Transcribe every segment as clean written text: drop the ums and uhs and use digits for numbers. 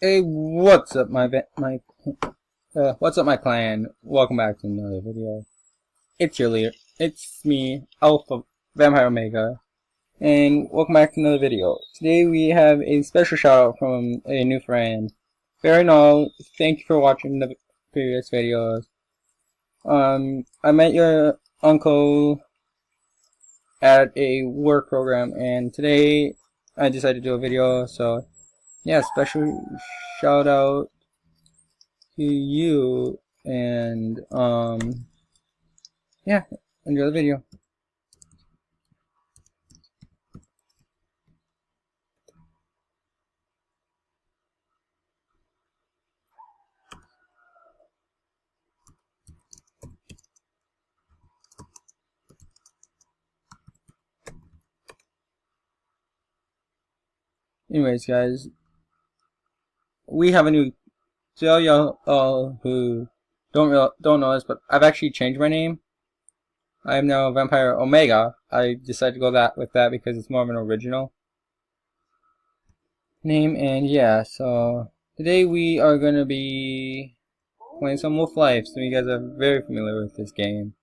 Hey, what's up, my clan? Welcome back to another video. It's your leader. It's me, Alpha Vampire Omega, and welcome back to another video. Today we have a special shout out from a new friend. Very Null, thank you for watching the previous videos. I met your uncle at a work program, and today I decided to do a video. So yeah, special shout out to you, and yeah, enjoy the video. Anyways, guys, we have a new. So y'all who don't know this, but I've actually changed my name. I am now Vampire Omega. I decided to go with that because it's more of an original name. And yeah, so today we are gonna be playing some Wolflife. Some of you guys are very familiar with this game.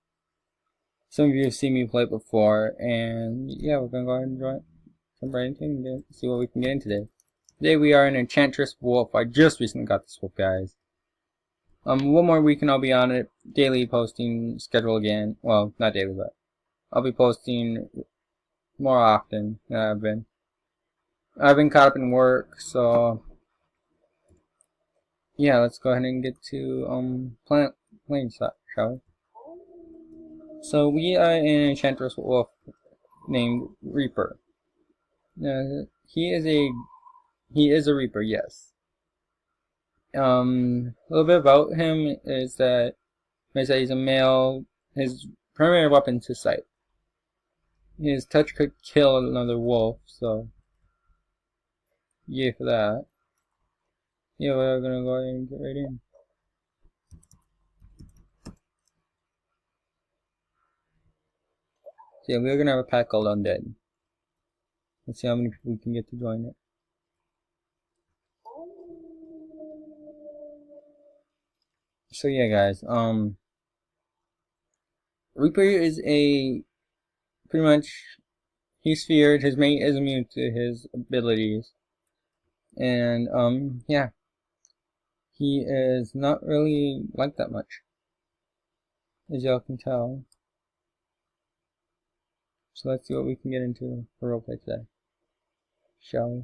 Some of you have seen me play it before, and yeah, we're gonna go ahead and jump right into it and see what we can get in today. Today we are an Enchantress Wolf. I just recently got this wolf, guys. One more week and I'll be on it. Daily posting schedule again. Well, not daily, but I'll be posting more often than I've been. I've been caught up in work, so yeah, let's go ahead and get to playing, shall we? So we are an Enchantress Wolf named Reaper. He is a Reaper, yes. A little bit about him is that he's a male. His primary weapon is sight. His touch could kill another wolf, so yay for that. Yeah, we're gonna go ahead and get right in. So yeah, we're gonna have a pack called Undead. Let's see how many people we can get to join it. So yeah, guys, Reaper is pretty much, he's feared. His mate is immune to his abilities, and yeah, he is not really liked that much, as y'all can tell. So let's see what we can get into for roleplay today, shall we?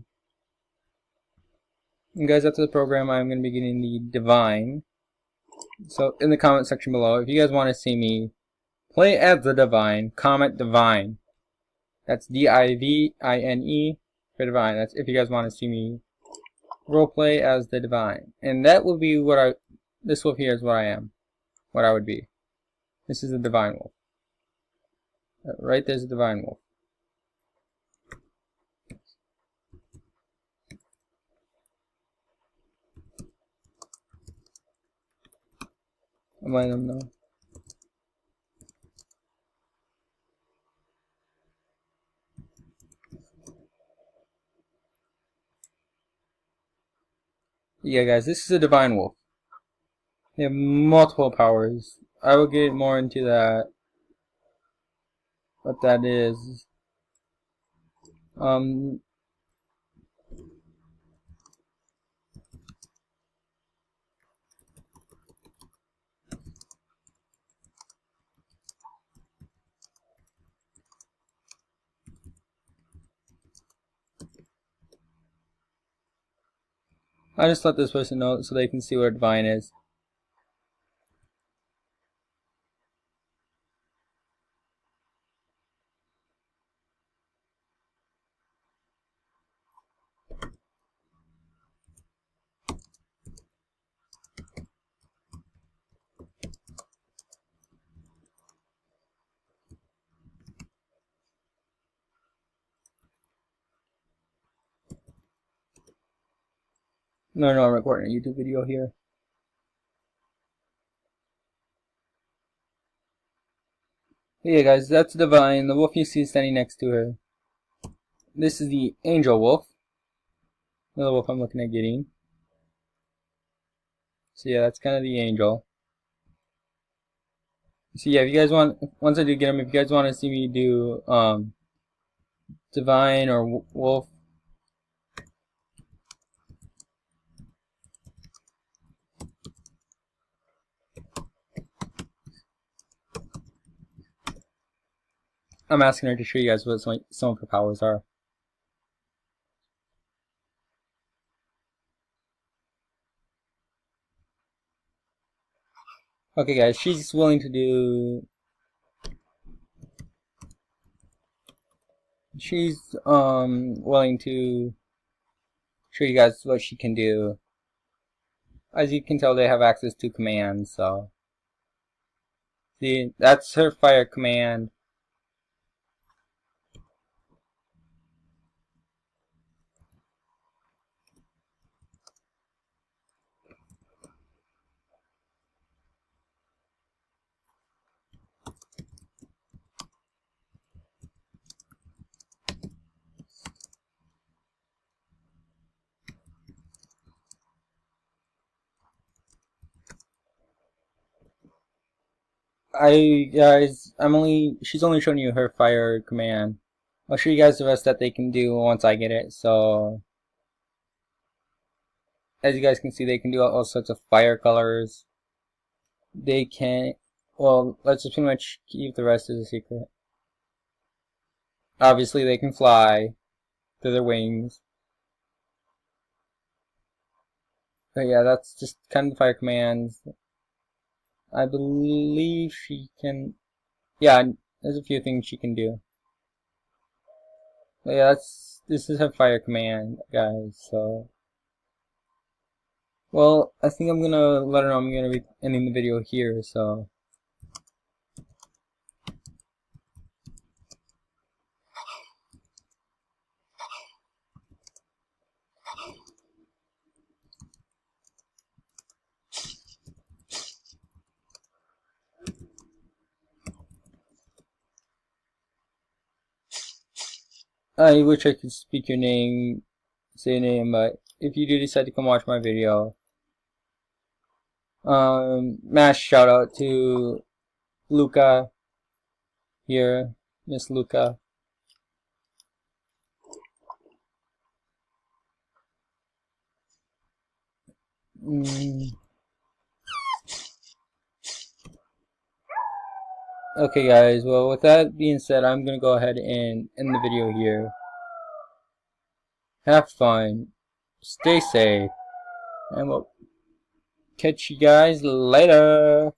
And guys, after the program, I'm going to be getting the Divine. So in the comment section below, if you guys want to see me play as the Divine, comment Divine. That's D-I-V-I-N-E for Divine. That's if you guys want to see me roleplay as the Divine. And that will be this wolf here is what I am. What I would be. This is the Divine Wolf. Right there's the Divine Wolf. I'm letting them know. Yeah, guys, this is a Divine Wolf. They have multiple powers. I will get more into that. What that is. I just let this person know so they can see what a Divine is. No, I'm recording a YouTube video here. But yeah, guys, that's Divine. The wolf you see standing next to her. This is the Angel Wolf. Another wolf I'm looking at getting. So yeah, that's kind of the angel. So yeah, if you guys want, once I do get him, if you guys want to see me do divine or wolf, I'm asking her to show you guys what some of her powers are. Okay guys, she's willing to do, she's willing to show you guys what she can do. As you can tell, they have access to commands, so see, that's her fire command. She's only showing you her fire command. I'll show you guys the rest that they can do once I get it. So, as you guys can see, they can do all sorts of fire colors. They can, well, let's just pretty much keep the rest as a secret. Obviously, they can fly through their wings. But yeah, that's just kind of the fire commands. I believe she can, yeah, there's a few things she can do. But yeah, this is her fire command, guys, so. Well, I think I'm gonna let her know I'm gonna be ending the video here, so. I wish I could speak your name, say your name, but if you do decide to come watch my video, mass shout out to Luca here, Miss Luca. Okay guys, well with that being said, I'm gonna go ahead and end the video here. Have fun, stay safe, and we'll catch you guys later.